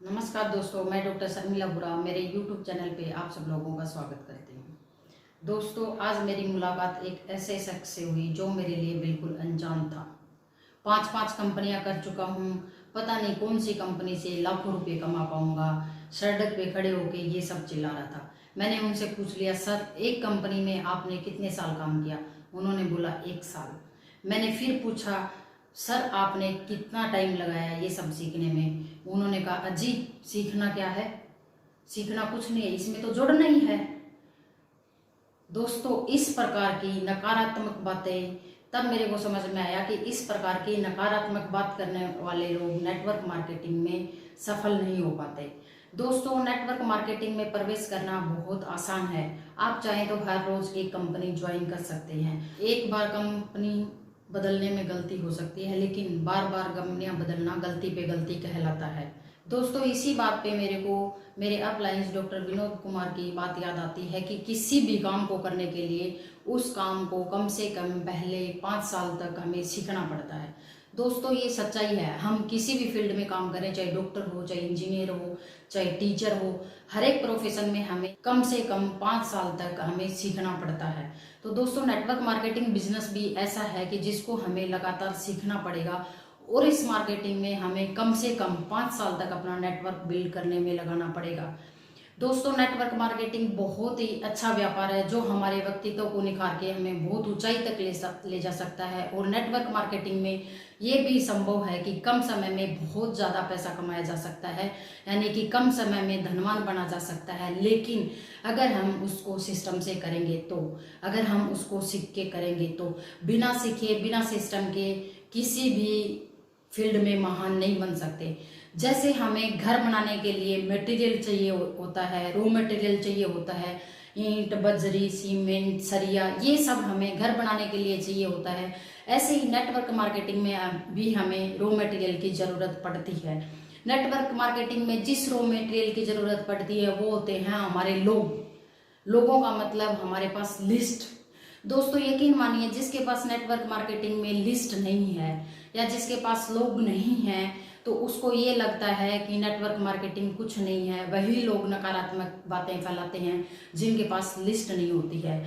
नमस्कार दोस्तों, मैं डॉक्टर शर्मिला बुरा मेरे YouTube चैनल पे आप सब लोगों का स्वागत करती हूँ। दोस्तों, आज मेरी मुलाकात एक ऐसे शख्स से हुई जो मेरे लिए बिल्कुल अनजान था। पांच कंपनियां कर चुका हूँ, पता नहीं कौन सी कंपनी से लाखों रुपए कमा पाऊंगा। सड़क पे खड़े होके ये सब चिल्ला रहा था। मैंने उनसे पूछ लिया, सर एक कंपनी में आपने कितने साल काम किया? उन्होंने बोला 1 साल। मैंने फिर पूछा, सर आपने कितना टाइम लगाया ये सब सीखने में? उन्होंने कहा, अजी सीखना क्या है, सीखना कुछ नहीं है, इसमें तो जुड़ना ही है। दोस्तों, इस प्रकार की नकारात्मक बातें तब मेरे को समझ में आया कि इस प्रकार की नकारात्मक बात करने वाले लोग नेटवर्क मार्केटिंग में सफल नहीं हो पाते। दोस्तों, नेटवर्क मार्केटिंग में प्रवेश करना बहुत आसान है। आप चाहें तो हर रोज एक कंपनी ज्वाइन कर सकते हैं। एक बार कंपनी बदलने में गलती हो सकती है, लेकिन बार बार कंपनियां बदलना गलती पे गलती कहलाता है। दोस्तों, इसी बात पे मेरे को मेरे अपलाइंस डॉक्टर विनोद कुमार की बात याद आती है कि किसी भी काम को करने के लिए उस काम को कम से कम पहले 5 साल तक हमें सीखना पड़ता है। दोस्तों, ये सच्चाई है। हम किसी भी फील्ड में काम करें, चाहे डॉक्टर हो, चाहे इंजीनियर हो, चाहे टीचर हो, हर एक प्रोफेशन में हमें कम से कम 5 साल तक हमें सीखना पड़ता है। तो दोस्तों, नेटवर्क मार्केटिंग बिजनेस भी ऐसा है कि जिसको हमें लगातार सीखना पड़ेगा और इस मार्केटिंग में हमें कम से कम 5 साल तक अपना नेटवर्क बिल्ड करने में लगाना पड़ेगा। दोस्तों, नेटवर्क मार्केटिंग बहुत ही अच्छा व्यापार है जो हमारे व्यक्तित्व को निखार के हमें बहुत ऊंचाई तक ले जा सकता है। और नेटवर्क मार्केटिंग में ये भी संभव है कि कम समय में बहुत ज़्यादा पैसा कमाया जा सकता है, यानी कि कम समय में धनवान बना जा सकता है। लेकिन अगर हम उसको सिस्टम से करेंगे तो, अगर हम उसको सीख के करेंगे तो, बिना सीखे बिना सिस्टम के किसी भी फील्ड में महान नहीं बन सकते। जैसे हमें घर बनाने के लिए मटेरियल चाहिए होता है, रॉ मटेरियल चाहिए होता है, ईंट, बजरी, सीमेंट, सरिया, ये सब हमें घर बनाने के लिए चाहिए होता है। ऐसे ही नेटवर्क मार्केटिंग में भी हमें रॉ मटेरियल की ज़रूरत पड़ती है। नेटवर्क मार्केटिंग में जिस रॉ मटेरियल की ज़रूरत पड़ती है वो होते हैं हमारे लोगों का मतलब हमारे पास लिस्ट। दोस्तों, यकीन मानिए, जिसके पास नेटवर्क मार्केटिंग में लिस्ट नहीं है या जिसके पास लोग नहीं हैं, तो उसको ये लगता है कि नेटवर्क मार्केटिंग कुछ नहीं है। वही लोग नकारात्मक बातें फैलाते हैं जिनके पास लिस्ट नहीं होती है।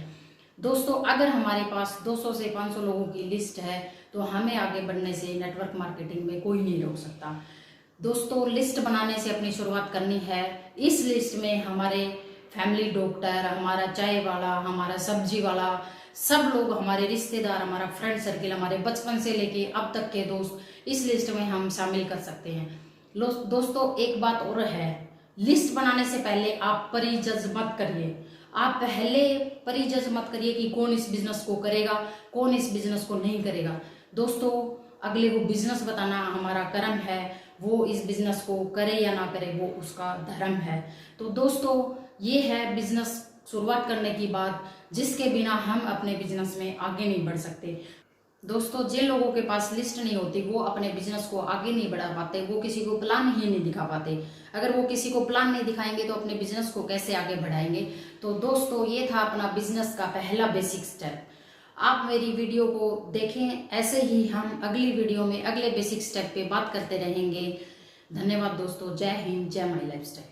दोस्तों, अगर हमारे पास 200 से 500 लोगों की लिस्ट है तो हमें आगे बढ़ने से नेटवर्क मार्केटिंग में कोई नहीं रोक सकता। दोस्तों, लिस्ट बनाने से अपनी शुरुआत करनी है। इस लिस्ट में हमारे फैमिली डॉक्टर, हमारा चाय वाला, हमारा सब्जी वाला, सब लोग, हमारे रिश्तेदार, हमारा फ्रेंड सर्किल, हमारे बचपन से लेके अब तक के दोस्त इस लिस्ट में हम शामिल कर सकते हैं। दोस्तों, एक बात और है, लिस्ट बनाने से पहले आप परिजज मत करिए। आप पहले परिजज मत करिए कि कौन इस बिजनेस को करेगा, कौन इस बिजनेस को नहीं करेगा। दोस्तों, अगले को बिजनेस बताना हमारा कर्म है। वो इस बिजनेस को करे या ना करे वो उसका धर्म है। तो दोस्तों, ये है बिजनेस शुरुआत करने की बात, जिसके बिना हम अपने बिजनेस में आगे नहीं बढ़ सकते। दोस्तों, जिन लोगों के पास लिस्ट नहीं होती वो अपने बिजनेस को आगे नहीं बढ़ा पाते, वो किसी को प्लान ही नहीं दिखा पाते। अगर वो किसी को प्लान नहीं दिखाएंगे तो अपने बिजनेस को कैसे आगे बढ़ाएंगे? तो दोस्तों, ये था अपना बिजनेस का पहला बेसिक स्टेप। आप मेरी वीडियो को देखें, ऐसे ही हम अगली वीडियो में अगले बेसिक स्टेप पे बात करते रहेंगे। धन्यवाद दोस्तों। जय हिंद, जय माई लाइफस्टाइल।